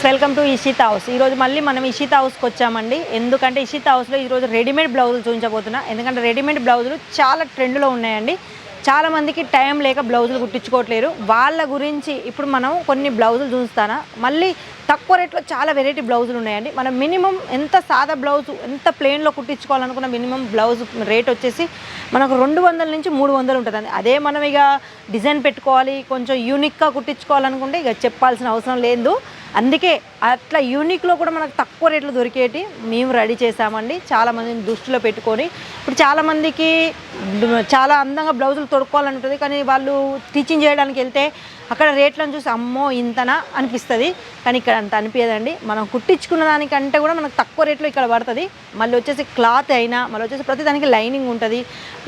Friends, welcome to Ishita house. ఈరోజు మళ్ళీ మనం ఇషితా హౌస్కి వచ్చామండి. ఎందుకంటే ఇషితా హౌస్లో ఈరోజు రెడీమేడ్ బ్లౌజులు చూపించబోతున్నా. ఎందుకంటే రెడీమేడ్ బ్లౌజులు చాలా ట్రెండ్లో ఉన్నాయండి. చాలామందికి టైం లేక బ్లౌజులు కుట్టించుకోవట్లేరు. వాళ్ళ గురించి ఇప్పుడు మనం కొన్ని బ్లౌజులు చూస్తానా, మళ్ళీ తక్కువ రేట్లో చాలా వెరైటీ బ్లౌజులు ఉన్నాయండి. మనం మినిమం ఎంత సాదా బ్లౌజు ఎంత ప్లెయిన్లో కుట్టించుకోవాలనుకున్న మినిమం బ్లౌజ్ రేట్ వచ్చేసి మనకు 200 నుంచి 300 ఉంటుందండి. అదే మనం ఇక డిజైన్ పెట్టుకోవాలి, కొంచెం యూనిక్గా కుట్టించుకోవాలనుకుంటే ఇక చెప్పాల్సిన అవసరం లేదు. అందుకే అట్లా యూనిక్లో కూడా మనకు తక్కువ రేట్లు దొరికేటి మేము రెడీ చేసామండి. చాలామందిని దృష్టిలో పెట్టుకొని ఇప్పుడు చాలామందికి చాలా అందంగా బ్లౌజులు తొడుక్కోవాలని ఉంటుంది, కానీ వాళ్ళు స్టిచ్చింగ్ చేయడానికి వెళ్తే అక్కడ రేట్లను చూసి అమ్మో ఇంతనా అనిపిస్తుంది. కానీ ఇక్కడ అంత అనిపించదండి. మనం కుట్టించుకున్న దానికంటే కూడా మనకు తక్కువ రేట్లో ఇక్కడ పడుతుంది. మళ్ళీ వచ్చేసి క్లాత్ అయినా మళ్ళీ వచ్చేసి ప్రతి దానికి లైనింగ్ ఉంటుంది.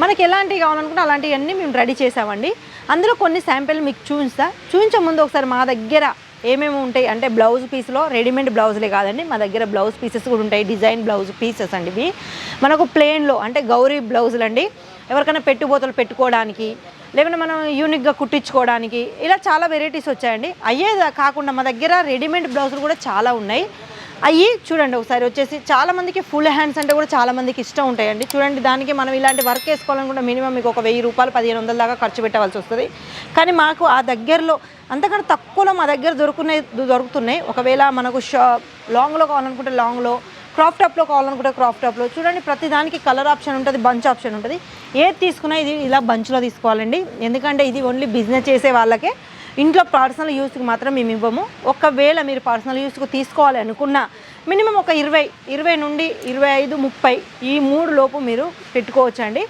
మనకి ఎలాంటివి కావాలనుకుంటే అలాంటివన్నీ మేము రెడీ చేసామండి. అందులో కొన్ని శాంపిల్ మీకు చూపించే ముందు ఒకసారి మా దగ్గర ఏమేమి ఉంటాయి అంటే బ్లౌజ్ పీస్లో రెడీమేడ్ బ్లౌజులే కాదండి, మా దగ్గర బ్లౌజ్ పీసెస్ కూడా ఉంటాయి. డిజైన్ బ్లౌజ్ పీసెస్ అండి ఇవి. మనకు ప్లెయిన్లో అంటే గౌరీ బ్లౌజులు అండి, ఎవరికైనా పెట్టుబోతలు పెట్టుకోవడానికి, లేకపోతే మనం యూనిక్గా కుట్టించుకోవడానికి ఇలా చాలా వెరైటీస్ వచ్చాయండి. అయ్యే కాకుండా మా దగ్గర రెడీమేడ్ బ్లౌజులు కూడా చాలా ఉన్నాయి. అవి చూడండి ఒకసారి. వచ్చేసి చాలామందికి ఫుల్ హ్యాండ్స్ అంటే కూడా చాలామందికి ఇష్టం ఉంటాయండి. చూడండి, దానికి మనం ఇలాంటి వర్క్ వేసుకోవాలనుకుంటే మినిమం మీకు ఒక 1000 రూపాయలు 1500 దాకా ఖర్చు పెట్టవలసి వస్తుంది. కానీ మాకు ఆ దగ్గరలో అంతకంటే తక్కువలో మా దగ్గర దొరుకుతున్నాయి. ఒకవేళ మనకు లాంగ్లో కావాలనుకుంటే లాంగ్లో, క్రాప్ టాప్లో కావాలనుకుంటే క్రాప్ టాప్లో. చూడండి, ప్రతి దానికి కలర్ ఆప్షన్ ఉంటుంది, బంచ్ ఆప్షన్ ఉంటుంది. ఏది తీసుకున్నా ఇది ఇలా బంచ్లో తీసుకోవాలండి. ఎందుకంటే ఇది ఓన్లీ బిజినెస్ చేసే వాళ్ళకే, ఇంట్లో పర్సనల్ యూస్కి మాత్రం మేము ఇవ్వము. ఒకవేళ మీరు పర్సనల్ యూస్కి తీసుకోవాలి అనుకున్నా మినిమం ఒక 20 నుండి 25, 30 ఈ 3 లోపు మీరు పెట్టుకోవచ్చండి.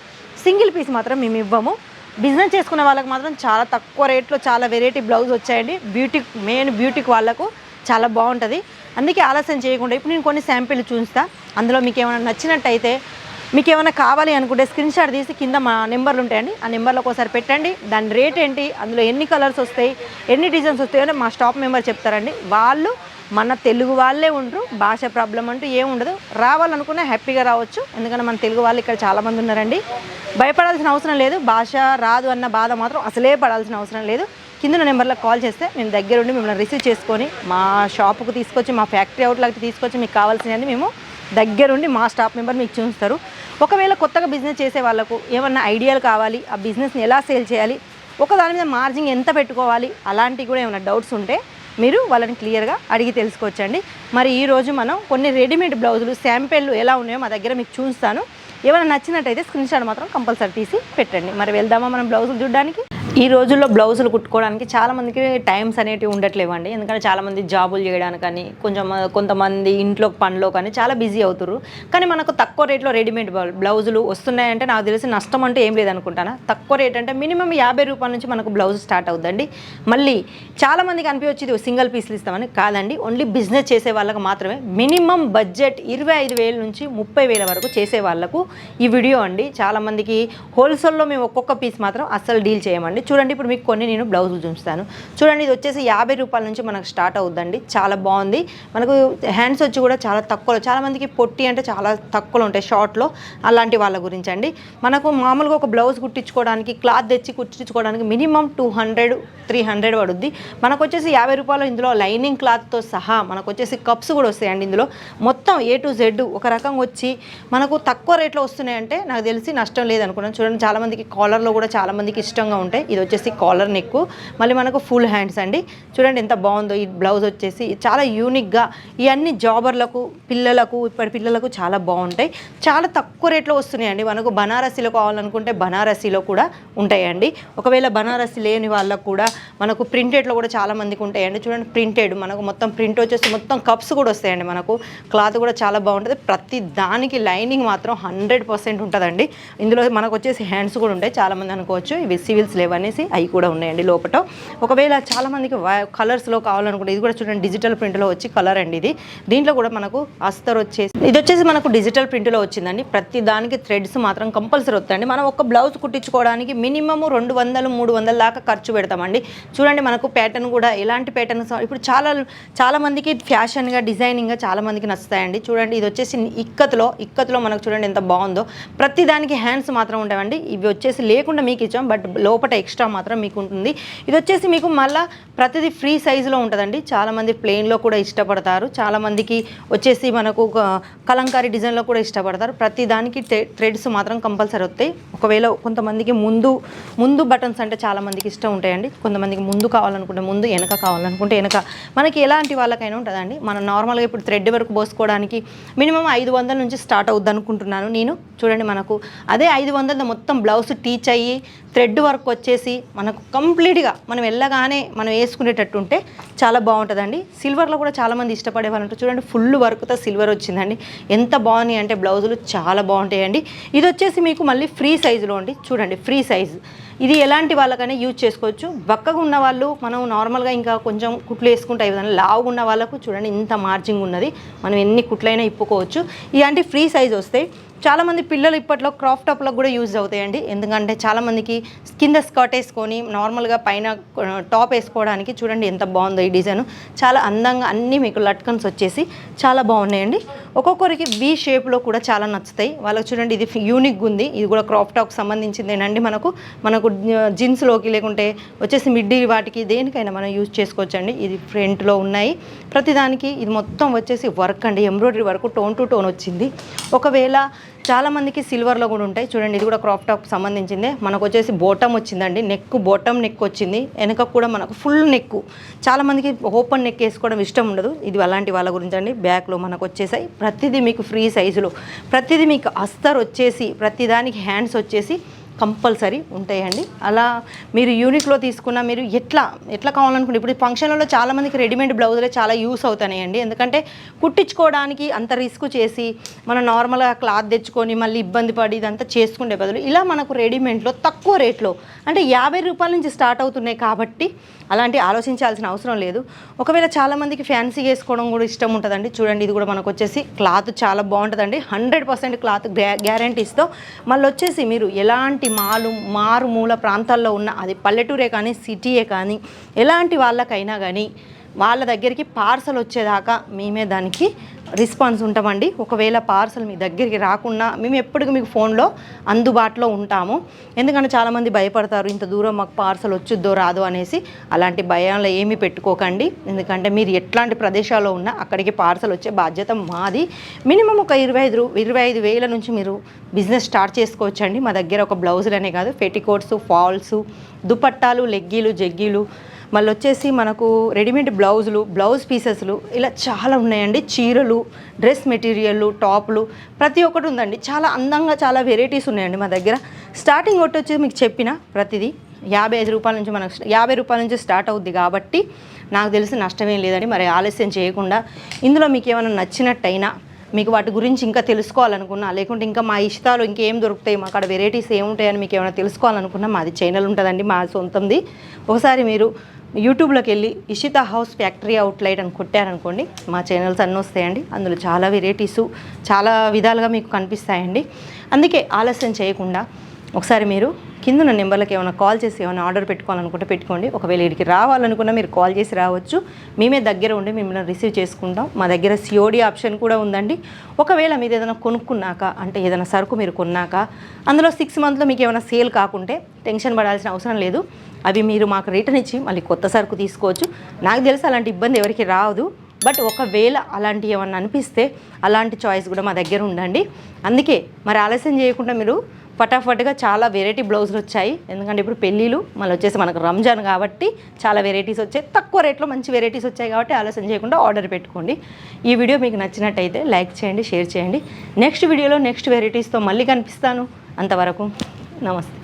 సింగిల్ పీస్ మాత్రం మేము ఇవ్వము. బిజినెస్ చేసుకునే వాళ్ళకి మాత్రం చాలా తక్కువ రేట్లో చాలా వెరైటీ బ్లౌజ్ వచ్చాయండి. బ్యూటీకి వాళ్ళకు చాలా బాగుంటుంది. అందుకే ఆలస్యం చేయకుండా ఇప్పుడు నేను కొన్ని శాంపిల్ చూపిస్తా. అందులో మీకు ఏమైనా నచ్చినట్టయితే, మీకు ఏమైనా కావాలి అనుకుంటే స్క్రీన్ షాట్ తీసి కింద మా నెంబర్లు ఉంటాయండి, ఆ నెంబర్లోకి ఒకసారి పెట్టండి. దాని రేట్ ఏంటి, అందులో ఎన్ని కలర్స్ వస్తాయి, ఎన్ని డిజైన్స్ వస్తాయో అని మా స్టాఫ్ మెంబర్ చెప్తారండి. వాళ్ళు మన తెలుగు వాళ్ళే ఉండరు, భాష ప్రాబ్లం అంటూ ఏముండదు. రావాలనుకునే హ్యాపీగా రావచ్చు. ఎందుకంటే మన తెలుగు వాళ్ళు ఇక్కడ చాలామంది ఉన్నారండి. భయపడాల్సిన అవసరం లేదు. భాష రాదు అన్న బాధ మాత్రం అసలే పడాల్సిన అవసరం లేదు. కింద నెంబర్లో కాల్ చేస్తే మేము దగ్గరుండి మిమ్మల్ని రిసీవ్ చేసుకొని మా షాపుకు తీసుకొచ్చి, మా ఫ్యాక్టరీ అవుట్లకి తీసుకొచ్చి మీకు కావాల్సినవి మేము దగ్గరుండి మా స్టాఫ్ మెంబర్ మీకు చూస్తారు. ఒకవేళ కొత్తగా బిజినెస్ చేసే వాళ్ళకు ఏమన్నా ఐడియాలు కావాలి, ఆ బిజినెస్ని ఎలా సేల్ చేయాలి, ఒక దాని మీద మార్జిన్ ఎంత పెట్టుకోవాలి, అలాంటివి కూడా ఏమైనా డౌట్స్ ఉంటే మీరు వాళ్ళని క్లియర్గా అడిగి తెలుసుకోవచ్చండి. మరి ఈరోజు మనం కొన్ని రెడీమేడ్ బ్లౌజులు శాంపిళ్ళు ఎలా ఉన్నాయో మా దగ్గర మీకు చూస్తాను. ఏమైనా నచ్చినట్టయితే స్క్రీన్ షాట్ మాత్రం కంపల్సరీ తీసి పెట్టండి. మరి వెళ్దామా మనం బ్లౌజులు చూడడానికి? ఈ రోజుల్లో బ్లౌజులు కుట్టుకోవడానికి చాలామందికి టైమ్స్ అనేటివి ఉండట్లేవండి. ఎందుకంటే చాలామంది జాబులు చేయడానికని, కొంతమంది ఇంట్లో పనిలో కానీ చాలా బిజీ అవుతారు. కానీ మనకు తక్కువ రేట్లో రెడీమేడ్ బ్లౌజులు వస్తున్నాయంటే నాకు తెలిసి నష్టం అంటే ఏం లేదనుకుంటాను. తక్కువ రేట్ అంటే మినిమం 50 రూపాయల నుంచి మనకు బ్లౌజ్ స్టార్ట్ అవుతుందండి. మళ్ళీ చాలామందికి అనిపించొచ్చేది సింగిల్ పీస్లు ఇస్తామని. కాదండి, ఓన్లీ బిజినెస్ చేసే వాళ్ళకి మాత్రమే. మినిమం బడ్జెట్ 25,000 నుంచి 30,000 వరకు చేసే వాళ్ళకు ఈ వీడియో అండి. చాలామందికి హోల్సేల్లో మేము ఒక్కొక్క పీస్ మాత్రం అస్సలు డీల్ చేయమండి. చూడండి, ఇప్పుడు మీకు కొన్ని నేను బ్లౌజులు చూపిస్తాను. చూడండి, ఇది వచ్చేసి 50 రూపాయల నుంచి మనకు స్టార్ట్ అవుతుందండి. చాలా బాగుంది. మనకు హ్యాండ్స్ వచ్చి కూడా చాలా తక్కువలో, చాలామందికి పొట్టి అంటే చాలా తక్కువలో ఉంటాయి షార్ట్లో, అలాంటి వాళ్ళ గురించి అండి. మనకు మామూలుగా ఒక బ్లౌజ్ కుట్టించుకోవడానికి, క్లాత్ తెచ్చి కుట్టించుకోవడానికి మినిమం 200-300 పడుద్ది. మనకు వచ్చేసి 50 రూపాయలు ఇందులో లైనింగ్ క్లాత్తో సహా మనకు వచ్చేసి కప్స్ కూడా వస్తాయండి. ఇందులో మొత్తం A to Z ఒక రకంగా వచ్చి మనకు తక్కువ రేట్లో వస్తున్నాయంటే నాకు తెలిసి నష్టం లేదనుకున్నాను. చూడండి, చాలామందికి కాలర్లో కూడా చాలామందికి ఇష్టంగా ఉంటాయి. ఇది వచ్చేసి కాలర్ నెక్, మళ్ళీ మనకు ఫుల్ హ్యాండ్స్ అండి. చూడండి ఎంత బాగుందో ఈ బ్లౌజ్ వచ్చేసి. చాలా యూనిక్గా ఇవన్నీ జాబర్లకు, పిల్లలకు, ఇప్పటి పిల్లలకు చాలా బాగుంటాయి. చాలా తక్కువ రేట్లో వస్తున్నాయండి. మనకు బనారసీలో కావాలనుకుంటే బనారసీలో కూడా ఉంటాయండి. ఒకవేళ బనారసీ లేని వాళ్ళకు కూడా మనకు ప్రింటెడ్లో కూడా చాలామందికి ఉంటాయండి. చూడండి, ప్రింటెడ్ మనకు మొత్తం ప్రింట్ వచ్చేసి మొత్తం కప్స్ కూడా వస్తాయండి. మనకు క్లాత్ కూడా చాలా బాగుంటుంది. ప్రతి దానికి లైనింగ్ మాత్రం 100% ఉంటుందండి. ఇందులో మనకు వచ్చేసి హ్యాండ్స్ కూడా ఉంటాయి. చాలామంది అనుకోవచ్చు ఇవి సివిల్స్ లేవనేసి, అవి కూడా ఉన్నాయండి లోపల. ఒకవేళ చాలామందికి కలర్స్లో కావాలనుకుంటే ఇది కూడా చూడండి, డిజిటల్ ప్రింట్లో వచ్చి కలర్ అండి ఇది. దీంట్లో కూడా మనకు అస్తర్ వచ్చేసి, ఇది వచ్చేసి మనకు డిజిటల్ ప్రింట్లో వచ్చిందండి. ప్రతి దానికి థ్రెడ్స్ మాత్రం కంపల్సరీ వస్తాయండి. మనం ఒక బ్లౌజ్ కుట్టించుకోవడానికి మినిమము 200-300 దాకా ఖర్చు పెడతామండి. చూడండి, మనకు ప్యాటర్న్ కూడా ఎలాంటి ప్యాటర్న్స్ ఇప్పుడు చాలామందికి ఫ్యాషన్గా, డిజైనింగ్గా చాలామందికి నచ్చుతాయండి. చూడండి, ఇది వచ్చేసి ఇక్కత్లో మనకు చూడండి ఎంత బాగుందో. ప్రతి దానికి హ్యాండ్స్ మాత్రం ఉంటాయండి. ఇవి వచ్చేసి లేకుండా మీకు ఇచ్చాం, బట్ లోపల ఎక్స్ట్రా మాత్రం మీకు ఉంటుంది. ఇది వచ్చేసి మీకు మళ్ళీ ప్రతిదీ ఫ్రీ సైజులో ఉంటుందండి. చాలామంది ప్లెయిన్లో కూడా ఇష్టపడతారు, చాలామందికి వచ్చేసి మనకు కలంకారీ డిజైన్లో కూడా ఇష్టపడతారు. ప్రతి దానికి థ్రెడ్స్ మాత్రం కంపల్సరీ వస్తాయి. ఒకవేళ కొంతమందికి ముందు బటన్స్ అంటే చాలామందికి ఇష్టం ఉంటాయండి. కొంతమందికి ముందు కావాలనుకుంటే ముందు, వెనక కావాలనుకుంటే వెనక. మనకి ఎలాంటి వాళ్ళకైనా ఉంటుందండి. మనం నార్మల్గా ఇప్పుడు థ్రెడ్ వరకు పోసుకోవడానికి మినిమం 500 నుంచి స్టార్ట్ అవుద్ది అనుకుంటున్నాను నేను. చూడండి, మనకు అదే 500 మొత్తం బ్లౌజ్ టీచ్ అయ్యి థ్రెడ్ వర్క్ వచ్చేసి మనకు కంప్లీట్గా మనం వెళ్ళగానే మనం వేసుకునేటట్టు ఉంటే చాలా బాగుంటుందండి. సిల్వర్లో కూడా చాలామంది ఇష్టపడే వాళ్ళు ఉంటారు. చూడండి, ఫుల్ వర్క్తో సిల్వర్ వచ్చిందండి. ఎంత బాగున్నాయి అంటే బ్లౌజులు చాలా బాగుంటాయండి. ఇది వచ్చేసి మీకు మళ్ళీ ఫ్రీ సైజులో అండి. చూడండి, ఫ్రీ సైజు. ఇది ఎలాంటి వాళ్ళకైనా యూజ్ చేసుకోవచ్చు. బక్కగా ఉన్న వాళ్ళు మనం నార్మల్గా ఇంకా కొంచెం కుట్లు వేసుకుంటే విధంగా, లావుగా ఉన్న వాళ్ళకు చూడండి ఇంత మార్జింగ్ ఉన్నది, మనం ఎన్ని కుట్లైనా ఇప్పుకోవచ్చు. ఇలాంటి ఫ్రీ సైజ్ వస్తాయి. చాలామంది పిల్లలు ఇప్పట్లో క్రాప్ టాప్లకు కూడా యూజ్ అవుతాయండి. ఎందుకంటే చాలామందికి కింద స్కర్ట్ వేసుకొని నార్మల్గా పైన టాప్ వేసుకోవడానికి చూడండి ఎంత బాగుందో ఈ డిజైన్. చాలా అందంగా అన్నీ మీకు లట్కన్స్ వచ్చేసి చాలా బాగున్నాయండి. ఒక్కొక్కరికి వి షేప్లో కూడా చాలా నచ్చుతాయి వాళ్ళకి. చూడండి, ఇది యూనిక్గా ఉంది. ఇది కూడా క్రాప్ టాప్కి సంబంధించిందేనండి. మనకు జీన్స్లోకి లేకుంటే వచ్చేసి మిడ్డీ వాటికి దేనికైనా మనం యూజ్ చేసుకోవచ్చండి. ఇది ఫ్రంట్లో ఉన్నాయి ప్రతిదానికి. ఇది మొత్తం వచ్చేసి వర్క్ అండి, embroidery work, tone to tone వచ్చింది. ఒకవేళ చాలామందికి సిల్వర్లో కూడా ఉంటాయి. చూడండి, ఇది కూడా క్రాప్ టాప్కి సంబంధించిందే. మనకు వచ్చేసి బోటమ్ వచ్చిందండి, బోటమ్ నెక్ వచ్చింది. వెనక కూడా మనకు ఫుల్ నెక్. చాలామందికి ఓపెన్ నెక్ వేసుకోవడం ఇష్టం ఉండదు. ఇది అలాంటి వాళ్ళ గురించి అండి. బ్యాక్లో మనకు వచ్చేసాయి ప్రతిదీ మీకు ఫ్రీ సైజులో. ప్రతిదీ మీకు అస్తర్ వచ్చేసి ప్రతిదానికి హ్యాండ్స్ వచ్చేసి కంపల్సరీ ఉంటాయండి. అలా మీరు యూనిక్లో తీసుకున్న మీరు ఎట్లా కావాలనుకుంటే, ఇప్పుడు ఫంక్షన్లలో చాలామందికి రెడీమేడ్ బ్లౌజులే చాలా యూస్ అవుతాయండి. ఎందుకంటే కుట్టించుకోవడానికి అంత రిస్క్ చేసి మనం నార్మల్గా క్లాత్ తెచ్చుకొని మళ్ళీ ఇబ్బంది పడి ఇదంతా చేసుకునే బదులు ఇలా మనకు రెడీమేడ్లో తక్కువ రేట్లో అంటే 50 రూపాయల నుంచి స్టార్ట్ అవుతున్నాయి కాబట్టి అలాంటి ఆలోచించాల్సిన అవసరం లేదు. ఒకవేళ చాలామందికి ఫ్యాన్సీ వేసుకోవడం కూడా ఇష్టం ఉంటుందండి. చూడండి, ఇది కూడా మనకు వచ్చేసి క్లాత్ చాలా బాగుంటుందండి. 100% క్లాత్ గ్యారంటీస్తో. మళ్ళీ వచ్చేసి మీరు ఎలాంటి మారుమూల ప్రాంతాల్లో ఉన్న, అది పల్లెటూరే కానీ సిటీయే కానీ, ఎలాంటి వాళ్ళకైనా కానీ వాళ్ళ దగ్గరికి పార్సల్ వచ్చేదాకా మేమే దానికి రెస్పాన్స్ ఉంటామండి. ఒకవేళ పార్సల్ మీ దగ్గరికి రాకుండా మేము ఎప్పటికీ మీకు ఫోన్లో అందుబాటులో ఉంటాము. ఎందుకంటే చాలామంది భయపడతారు, ఇంత దూరం మాకు పార్సల్ వచ్చుద్దో రాదో అనేసి. అలాంటి భయాలు ఏమీ పెట్టుకోకండి. ఎందుకంటే మీరు ఎట్లాంటి ప్రదేశాల్లో ఉన్నా అక్కడికి పార్సల్ వచ్చే బాధ్యత మాది. మినిమం ఒక 25,000 నుంచి మీరు బిజినెస్ స్టార్ట్ చేసుకోవచ్చండి. మా దగ్గర ఒక బ్లౌజులనే కాదు, పెట్టికోట్స్, ఫాల్స్, దుపట్టాలు, లెగ్గీలు, జగ్గీలు, మళ్ళీ వచ్చేసి మనకు రెడీమేడ్ బ్లౌజులు, బ్లౌజ్ పీసెస్లు ఇలా చాలా ఉన్నాయండి. చీరలు, డ్రెస్ మెటీరియల్లు, టాపులు, ప్రతి ఒక్కటి ఉందండి. చాలా అందంగా చాలా వెరైటీస్ ఉన్నాయండి మా దగ్గర. స్టార్టింగ్ వచ్చి మీకు చెప్పిన ప్రతిదీ 55 రూపాయల నుంచి, మనకు 50 రూపాయల నుంచి స్టార్ట్ అవుద్ది కాబట్టి నాకు తెలిసి నష్టమేం లేదండి. మరి ఆలస్యం చేయకుండా ఇందులో మీకు ఏమైనా నచ్చినట్టయినా, మీకు వాటి గురించి ఇంకా తెలుసుకోవాలనుకున్నా, లేకుంటే ఇంకా మా ఇష్టాలు ఇంకేం దొరుకుతాయి, మా అక్కడ వెరైటీస్ ఏముంటాయని మీకు ఏమైనా తెలుసుకోవాలనుకున్నా మాది ఛానల్ ఉంటుందండి, మా సొంతంది. ఒకసారి మీరు యూట్యూబ్లోకి వెళ్ళి ఇషిత హౌస్ ఫ్యాక్టరీ అవుట్లెట్ అని కొట్టారనుకోండి, మా ఛానల్స్ అన్నీ వస్తాయండి. అందులో చాలా వెరైటీసు చాలా విధాలుగా మీకు కనిపిస్తాయండి. అందుకే ఆలస్యం చేయకుండా ఒకసారి మీరు కింద ఉన్న నెంబర్లకు ఏమైనా కాల్ చేసి ఏమైనా ఆర్డర్ పెట్టుకోవాలనుకుంటే పెట్టుకోండి. ఒకవేళ వీడికి రావాలనుకున్నా మీరు కాల్ చేసి రావచ్చు. మేమే దగ్గర ఉండి మిమ్మల్ని రిసీవ్ చేసుకుంటాం. మా దగ్గర సిఓడి ఆప్షన్ కూడా ఉందండి. ఒకవేళ మీరు ఏదైనా కొనుక్కున్నాక, అంటే ఏదైనా సరుకు మీరు కొన్నాక అందులో 6 మంత్లో మీకు ఏమైనా సేల్ కాకుంటే టెన్షన్ పడాల్సిన అవసరం లేదు. అవి మీరు మాకు రిటర్న్ ఇచ్చి మళ్ళీ కొత్త సరుకు తీసుకోవచ్చు. నాకు తెలిసి అలాంటి ఇబ్బంది ఎవరికి రాదు. బట్ ఒకవేళ అలాంటి ఏమన్నా అనిపిస్తే అలాంటి చాయిస్ కూడా మా దగ్గర ఉండండి. అందుకే మరి ఆలస్యం చేయకుండా మీరు ఫటాఫట్గా చాలా వెరైటీ బ్లౌజులు వచ్చాయి. ఎందుకంటే ఇప్పుడు పెళ్ళిళ్ళు మళ్ళీ వచ్చేసి మనకు రంజాన్ కాబట్టి చాలా వెరైటీస్ వచ్చాయి. తక్కువ రేట్లో మంచి వెరైటీస్ వచ్చాయి కాబట్టి ఆలస్యం చేయకుండా ఆర్డర్ పెట్టుకోండి. ఈ వీడియో మీకు నచ్చినట్టయితే లైక్ చేయండి, షేర్ చేయండి. నెక్స్ట్ వీడియోలో నెక్స్ట్ వెరైటీస్తో మళ్ళీ కనిపిస్తాను. అంతవరకు నమస్తే.